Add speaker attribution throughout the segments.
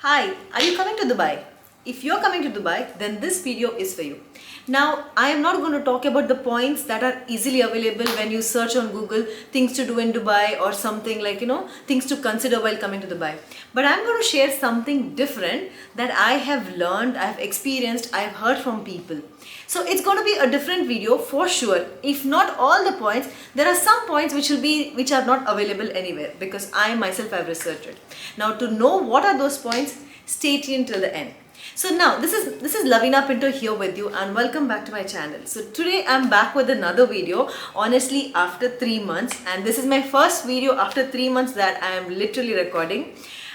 Speaker 1: Hi, are you coming to Dubai? If you're coming to Dubai, then this video is for you. Now, I am not going to talk about the points that are easily available when you search on Google things to do in Dubai or something like, things to consider while coming to Dubai. But I'm going to share something different that I have learned, I have experienced, I have heard from people. So it's going to be a different video for sure. If not all the points, there are some points which are not available anywhere because I myself have researched it. Now to know what are those points, stay tuned till the end. So now this is Lavina Pinto here with you and welcome back to my channel. So today I'm back with another video, honestly after 3 months, and this is my first video after 3 months that I am literally recording,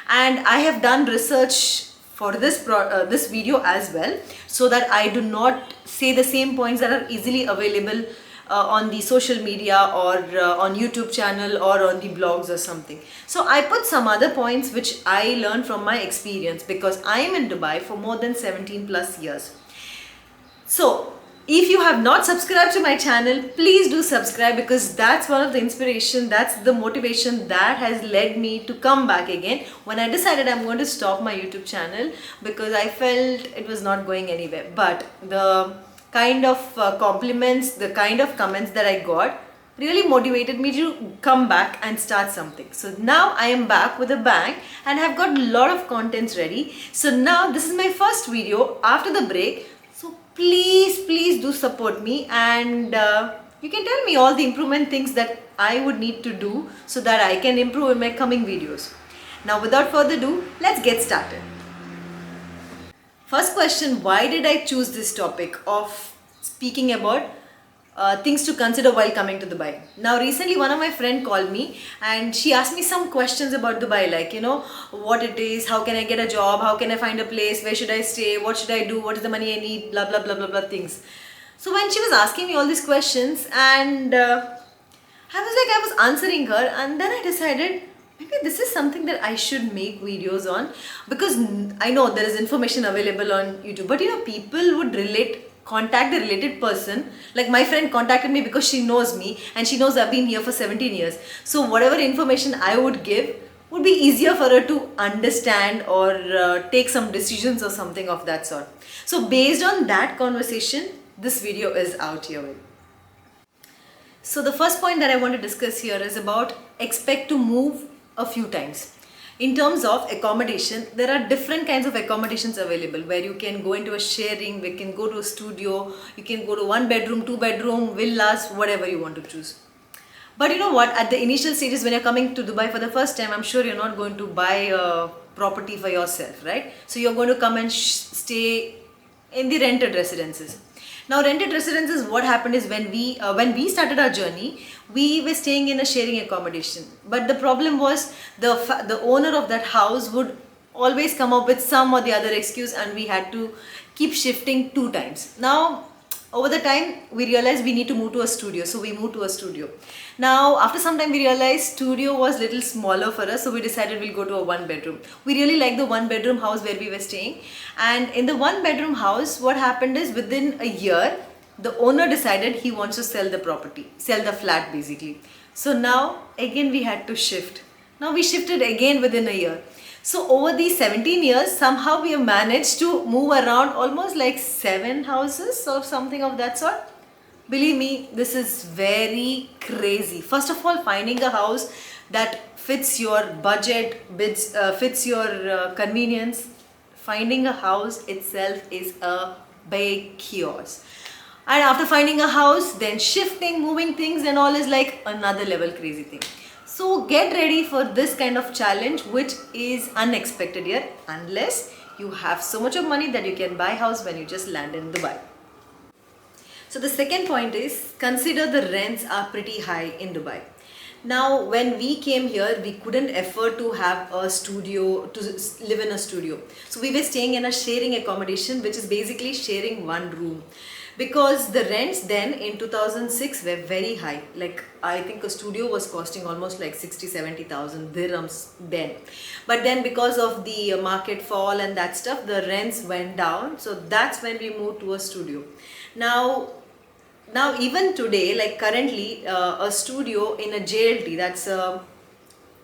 Speaker 1: and I have done research for this video as well, so that I do not say the same points that are easily available on the social media or on YouTube channel or on the blogs or something. So I put some other points which I learned from my experience because I am in Dubai for more than 17 plus years. So if you have not subscribed to my channel, please do subscribe because that's one of the inspiration, that's the motivation that has led me to come back again when I decided I'm going to stop my YouTube channel because I felt it was not going anywhere. But the kind of compliments, the kind of comments that I got really motivated me to come back and start something. So now I am back with a bang and have got a lot of contents ready. So now this is my first video after the break. So please do support me, and you can tell me all the improvement things that I would need to do so that I can improve in my coming videos. Now without further ado, let's get started. First question, why did I choose this topic of speaking about things to consider while coming to Dubai? Now recently one of my friend called me and she asked me some questions about Dubai, like what it is, how can I get a job, how can I find a place, where should I stay, what should I do, what is the money I need, blah blah blah blah blah things. So when she was asking me all these questions, and I was answering her, and then I decided maybe this is something that I should make videos on, because I know there is information available on YouTube, but people would contact the related person. Like my friend contacted me because she knows me and she knows I've been here for 17 years. So whatever information I would give would be easier for her to understand or take some decisions or something of that sort. So based on that conversation, this video is out here. So the first point that I want to discuss here is about expect to move a few times. In terms of accommodation, there are different kinds of accommodations available where you can go into a sharing, we can go to a studio, you can go to 1 bedroom, 2 bedroom, villas, whatever you want to choose. But you know what, at the initial stages when you're coming to Dubai for the first time, I'm sure you're not going to buy a property for yourself, right? So you're going to come and stay in the rented residences. Now rented residences, what happened is when we started our journey, we were staying in a sharing accommodation. But the problem was the owner of that house would always come up with some or the other excuse, and we had to keep shifting 2 times. Now over the time we realized we need to move to a studio, so we moved to a studio. Now after some time we realized studio was little smaller for us, so we decided we'll go to a 1 bedroom. We really like the 1 bedroom house where we were staying, and in the 1 bedroom house what happened is within a year the owner decided he wants to sell the property, sell the flat basically. So now again we had to shift. Now we shifted again within a year. So over these 17 years, somehow we have managed to move around almost like 7 houses or something of that sort. Believe me, this is very crazy. First of all, finding a house that fits your budget, fits your convenience, finding a house itself is a big chaos. And after finding a house, then shifting, moving things and all is like another level crazy thing. So get ready for this kind of challenge, which is unexpected here, unless you have so much of money that you can buy a house when you just land in Dubai. So the second point is, consider the rents are pretty high in Dubai. Now when we came here, we couldn't afford to have a studio, to live in a studio. So we were staying in a sharing accommodation, which is basically sharing 1 room. Because the rents then in 2006 were very high. Like I think a studio was costing almost like 60-70,000 dirhams then. But then because of the market fall and that stuff, the rents went down. So that's when we moved to a studio. Now even today, like currently a studio in a JLT, that's a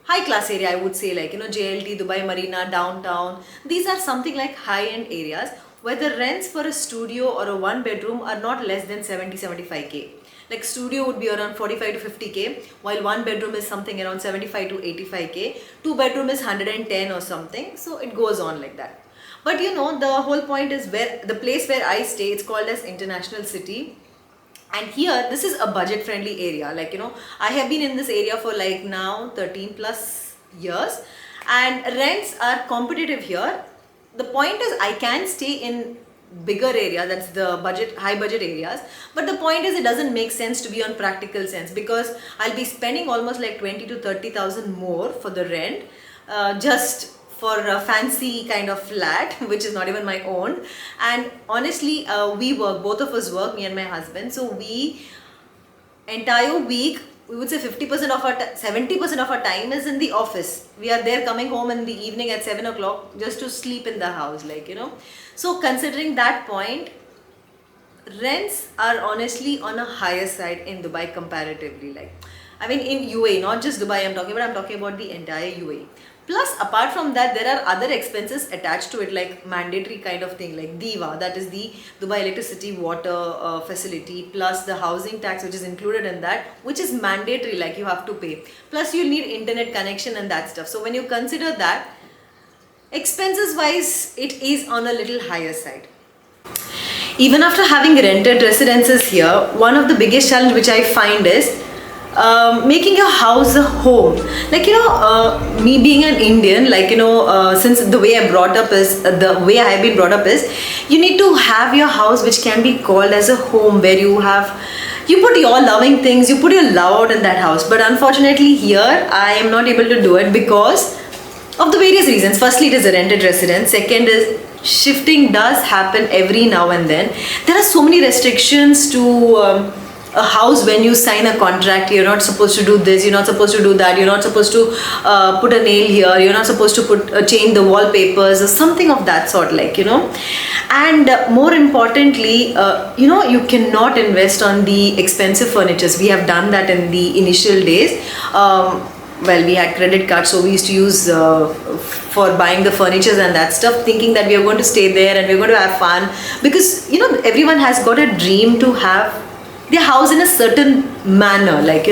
Speaker 1: high class area, I would say, like, JLT, Dubai Marina, downtown. These are something like high end areas where the rents for a studio or a one bedroom are not less than 70-75k. Like studio would be around 45 to 50k, while one bedroom is something around 75 to 85k. Two bedroom is 110 or something. So it goes on like that. But the whole point is where the place where I stay, it's called as International City. And here, this is a budget friendly area. Like, I have been in this area for like now 13 plus years, and rents are competitive here. The point is I can stay in bigger area, that's the high budget areas, but the point is it doesn't make sense to be on practical sense, because I'll be spending almost like 20 to 30,000 more for the rent, just for a fancy kind of flat which is not even my own. And honestly, we work, both of us work, me and my husband, so we entire week, we would say 50% of our 70% of our time is in the office. We are there coming home in the evening at 7 o'clock just to sleep in the house, like, so considering that point, rents are honestly on a higher side in Dubai comparatively. Like, I mean, in UAE, not just Dubai I'm talking about the entire UAE. Plus, apart from that, there are other expenses attached to it, like mandatory kind of thing, like DIVA, that is the Dubai Electricity Water Facility, plus the housing tax which is included in that, which is mandatory, like you have to pay. Plus, you need internet connection and that stuff. So when you consider that, expenses wise, it is on a little higher side. Even after having rented residences here, one of the biggest challenge which I find is making your house a home. Like, me being an Indian, like, since the way I have been brought up is, you need to have your house which can be called as a home, where you put your loving things, you put your love out in that house. But unfortunately here, I am not able to do it because of the various reasons. Firstly, it is a rented residence. Second is, shifting does happen every now and then. There are so many restrictions to a house when you sign a contract. You're not supposed to do this, you're not supposed to do that, you're not supposed to put a nail here, you're not supposed to change the wallpapers or something of that sort, like, and more importantly, you cannot invest on the expensive furnitures. We have done that in the initial days. Well, we had credit cards, so we used to use for buying the furnitures and that stuff, thinking that we are going to stay there and we're going to have fun, because everyone has got a dream to have their house in a certain manner, like,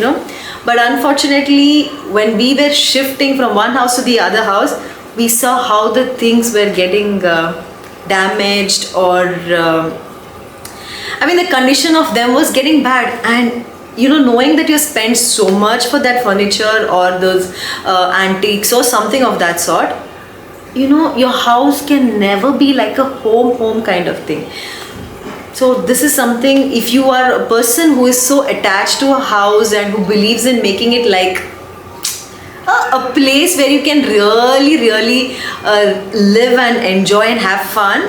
Speaker 1: but unfortunately, when we were shifting from one house to the other house, we saw how the things were getting damaged, or I mean, the condition of them was getting bad. And knowing that you spent so much for that furniture or those antiques or something of that sort, your house can never be like a home kind of thing. So this is something, if you are a person who is so attached to a house and who believes in making it like a place where you can really live and enjoy and have fun,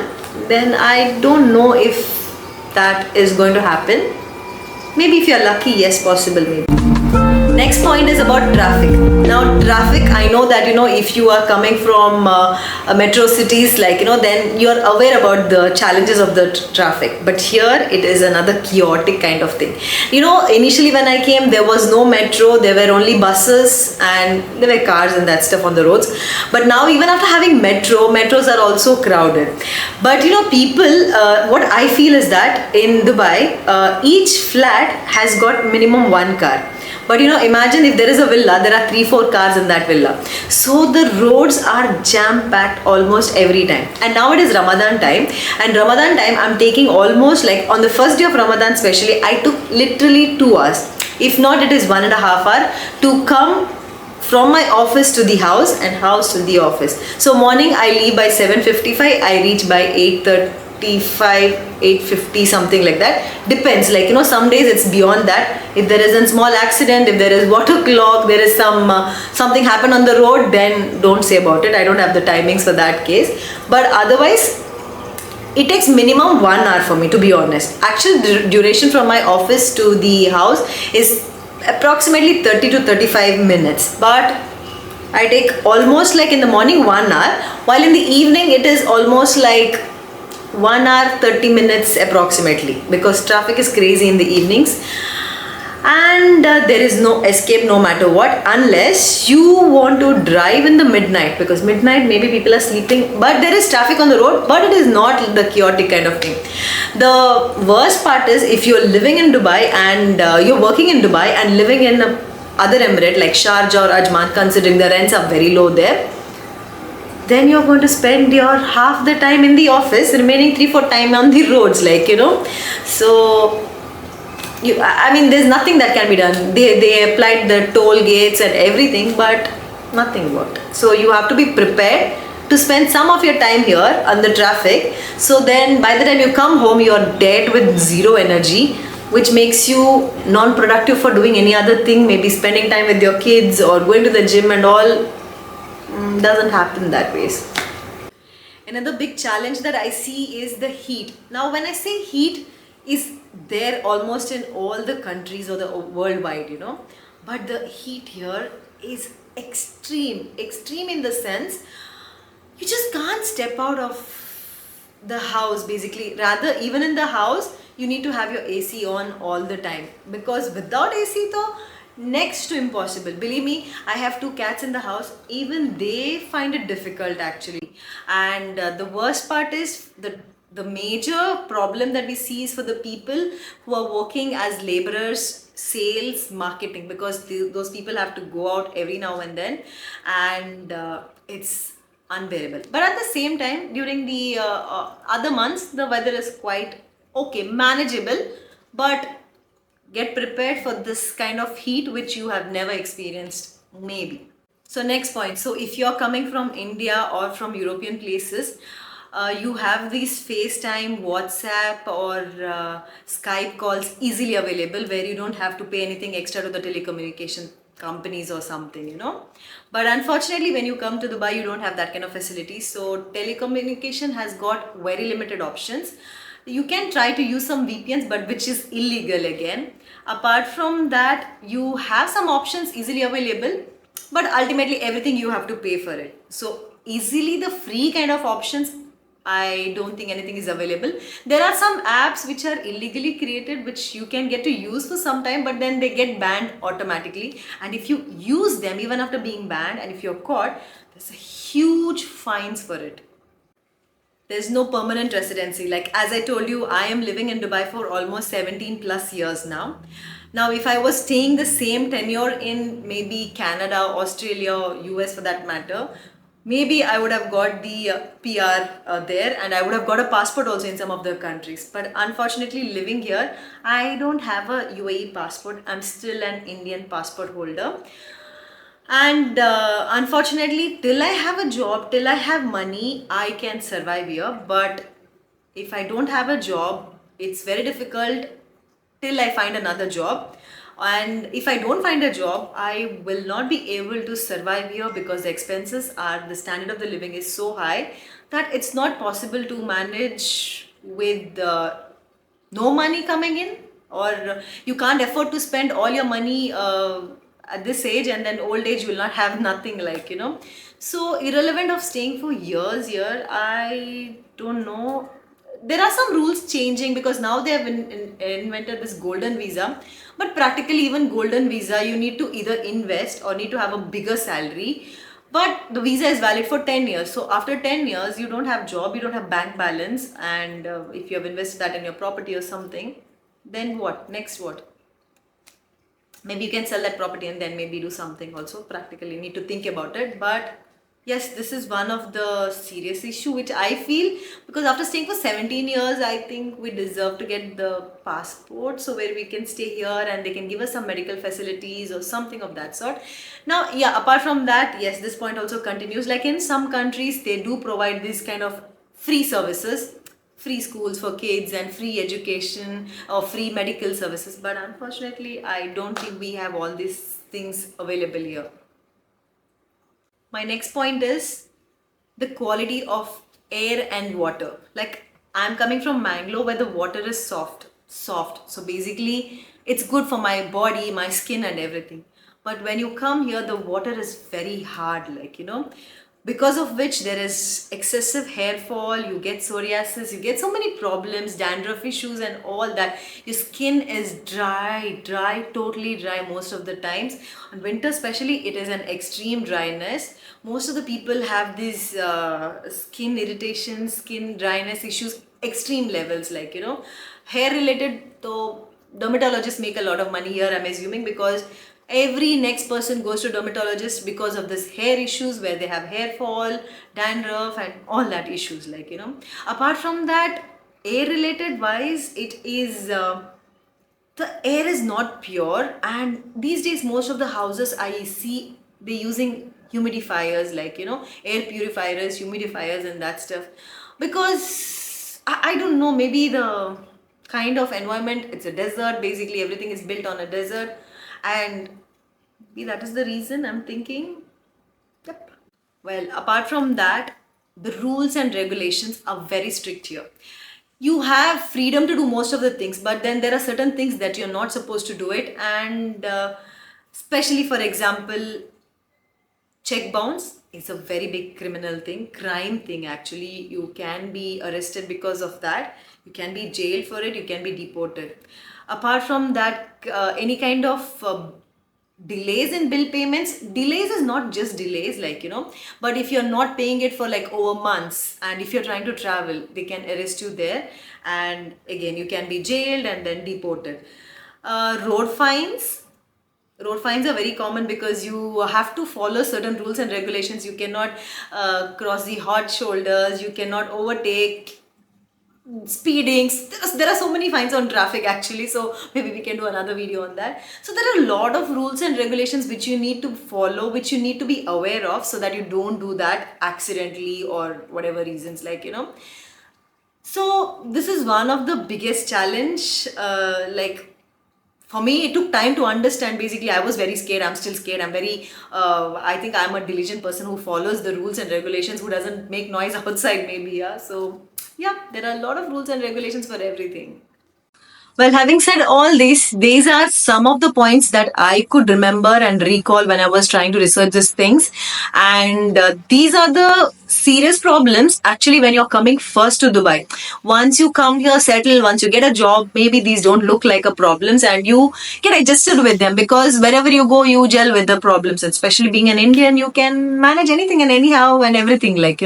Speaker 1: then I don't know if that is going to happen. Maybe if you're lucky, yes, possible, maybe. Next point is about traffic. Now, traffic, I know that, if you are coming from metro cities, like, then you're aware about the challenges of the traffic. But here, it is another chaotic kind of thing. Initially when I came, there was no metro, there were only buses and there were cars and that stuff on the roads. But now, even after having metros are also crowded. But, people, what I feel is that in Dubai, each flat has got minimum one car. But imagine if there is a villa, there are 3-4 cars in that villa. So the roads are jam-packed almost every time. And now it is Ramadan time. And Ramadan time, I'm taking almost, like, on the first day of Ramadan especially, I took literally 2 hours. If not, it is 1.5 hours to come from my office to the house and house to the office. So morning I leave by 7:55, I reach by 8:35, 8:50, something like that. Depends, like, some days it's beyond that. If there is a small accident, if there is water clog, there is something happen on the road, then don't say about it. I don't have the timings for that case. But otherwise, it takes minimum 1 hour for me, to be honest. Actual duration from my office to the house is approximately 30 to 35 minutes. But I take almost, like, in the morning 1 hour, while in the evening it is almost like 1 hour 30 minutes approximately, because traffic is crazy in the evenings. and there is no escape no matter what, unless you want to drive in the midnight, because midnight maybe people are sleeping but there is traffic on the road, but it is not the chaotic kind of thing. The worst part is if you're living in Dubai and you're working in Dubai and living in a other emirate like Sharjah or Ajman, considering the rents are very low there, then you're going to spend your half the time in the office, remaining 3-4 time on the roads, like, you know. So I mean, there's nothing that can be done. They applied the toll gates and everything, but nothing worked. So you have to be prepared to spend some of your time here on the traffic. So then by the time you come home, you're dead with zero energy, which makes you non-productive for doing any other thing, maybe spending time with your kids or going to the gym and all. Doesn't happen that ways. Another big challenge that I see is the heat. Now, when I say heat, is there almost in all the countries or the worldwide, you know, but the heat here is extreme in the sense you just can't step out of the house basically. Rather, even in the house, you need to have your AC on all the time, because without AC though, next to impossible. Believe me, I have 2 cats in the house, even they find it difficult actually. And the worst part is the major problem that we see is for the people who are working as laborers, sales, marketing, because those people have to go out every now and then, and it's unbearable. But at the same time, during the other months, the weather is quite okay, manageable, but get prepared for this kind of heat which you have never experienced maybe. So next point, so if you're coming from India or from European places, you have these FaceTime, WhatsApp or Skype calls easily available, where you don't have to pay anything extra to the telecommunication companies or something, you know. But unfortunately, when you come to Dubai, you don't have that kind of facility. So telecommunication has got very limited options. You can try to use some VPNs, but which is illegal again. Apart from that, you have some options easily available, but ultimately everything you have to pay for it. So easily the free kind of options, I don't think anything is available. There are some apps which are illegally created, which you can get to use for some time, but then they get banned automatically. And if you use them even after being banned, and if you're caught, there's a huge fines for it. There's no permanent residency. Like as I told you, I am living in Dubai for almost 17 plus years now. Now, if I was staying the same tenure in maybe Canada, Australia, or US for that matter, maybe I would have got the PR there, and I would have got a passport also in some of the countries. But unfortunately, living here, I don't have a UAE passport. I'm still an Indian passport holder. And unfortunately, till I have a job, till I have money, I can survive here. But if I don't have a job, it's very difficult till I find another job. And if I don't find a job, I will not be able to survive here, because the expenses are, the standard of the living is so high that it's not possible to manage with no money coming in, or you can't afford to spend all your money at this age, and then old age you will not have nothing, like, you know. So irrelevant of staying for years here, I don't know. There are some rules changing, because now they have invented this golden visa, but practically even golden visa, you need to either invest or need to have a bigger salary. But the visa is valid for 10 years. So after 10 years, you don't have job, you don't have bank balance, and if you have invested that in your property or something, then what? Next what? Maybe you can sell that property and then maybe do something also. Practically need to think about it. But yes, this is one of the serious issue which I feel, because after staying for 17 years, I think we deserve to get the passport, so where we can stay here and they can give us some medical facilities or something of that sort. Now, yeah, apart from that, yes, this point also continues. Like in some countries, they do provide this kind of free services, free schools for kids and free education or free medical services. But unfortunately, I don't think we have all these things available here. My next point is the quality of air and water. Like I'm coming from Mangalore, where the water is soft. So basically it's good for my body, my skin and everything. But when you come here, the water is very hard, like, you know. because of which there is excessive hair fall, you get psoriasis, you get so many problems, dandruff issues and all that. Your skin is dry, totally dry most of the times. In winter especially, it is an extreme dryness. Most of the people have these skin irritation, skin dryness issues, extreme levels, like, hair related. So dermatologists make a lot of money here, I'm assuming, because every next person goes to dermatologist because of this hair issues, where they have hair fall, dandruff and all that issues, like, apart from that, air related wise, it is the air is not pure. And these days most of the houses I see, they using humidifiers, like, air purifiers, humidifiers and that stuff, because I don't know, maybe the kind of environment, it's a desert, basically everything is built on a desert, and maybe that is the reason, I'm thinking. Yep. Well, apart from that, the rules and regulations are very strict here. You have freedom to do most of the things, but then there are certain things that you're not supposed to do it. And especially, for example, check bounce is a very big criminal thing, crime thing actually. You can be arrested because of that. You can be jailed for it. You can be deported. Apart from that, any kind of delays in bill payments, delays is not just delays, like, but if you're not paying it for like over months, and if you're trying to travel, they can arrest you there, and again you can be jailed and then deported. Road fines are very common because you have to follow certain rules and regulations. You cannot cross the hot shoulders, you cannot overtake, speedings. There are so many fines on traffic actually, so maybe we can do another video on that. So there are a lot of rules and regulations which you need to follow, which you need to be aware of, so that you don't do that accidentally or whatever reasons, like, so this is one of the biggest challenge. Like, for me, it took time to understand. Basically, I was very scared. I'm still scared. I'm very, I think I'm a diligent person who follows the rules and regulations, who doesn't make noise outside, maybe. Yeah. So, yeah, there are a lot of rules and regulations for everything. Well, having said all this, these are some of the points that I could remember and recall when I was trying to research these things. And these are the serious problems actually when you're coming first to Dubai. Once you come here, settle, once you get a job, maybe these don't look like a problems and you get adjusted with them, because wherever you go, you gel with the problems. Especially being an Indian, you can manage anything and anyhow and everything, like,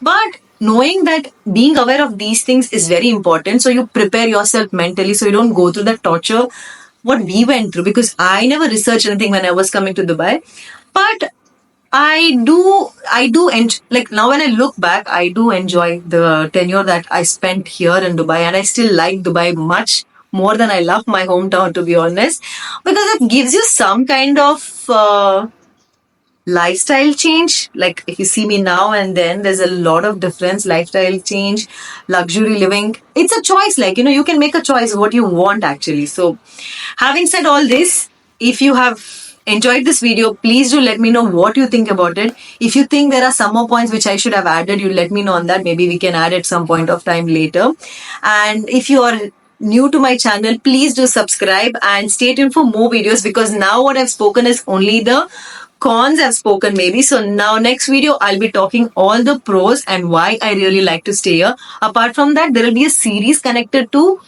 Speaker 1: But knowing that, being aware of these things is very important, so you prepare yourself mentally so you don't go through the torture what we went through, because I never researched anything when I was coming to Dubai. But I do and like, now when I look back, I do enjoy the tenure that I spent here in Dubai, and I still like Dubai much more than I love my hometown, to be honest, because it gives you some kind of lifestyle change. Like, if you see me now and then, there's a lot of difference. Lifestyle change, luxury living, it's a choice, like, you can make a choice what you want actually. So having said all this, if you have enjoyed this video, please do let me know what you think about it. If you think there are some more points which I should have added, you let me know on that. Maybe we can add at some point of time later. And if you are new to my channel, please do subscribe and stay tuned for more videos, because now what I've spoken is only the cons I've spoken, maybe. So now next video, I'll be talking all the pros and why I really like to stay here. Apart from that, there will be a series connected to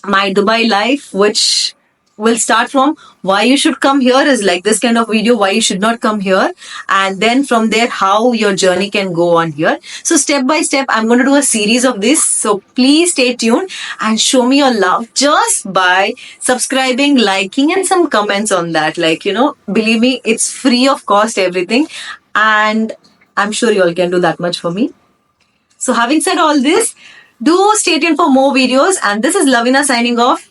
Speaker 1: my Dubai life, which will start from why you should come here, is like this kind of video, why you should not come here, and then from there how your journey can go on here. So step by step, I'm going to do a series of this, so please stay tuned and show me your love just by subscribing, liking and some comments on that. Like, believe me, it's free of cost, everything, and I'm sure you all can do that much for me. So having said all this, do stay tuned for more videos, and this is Lavina signing off.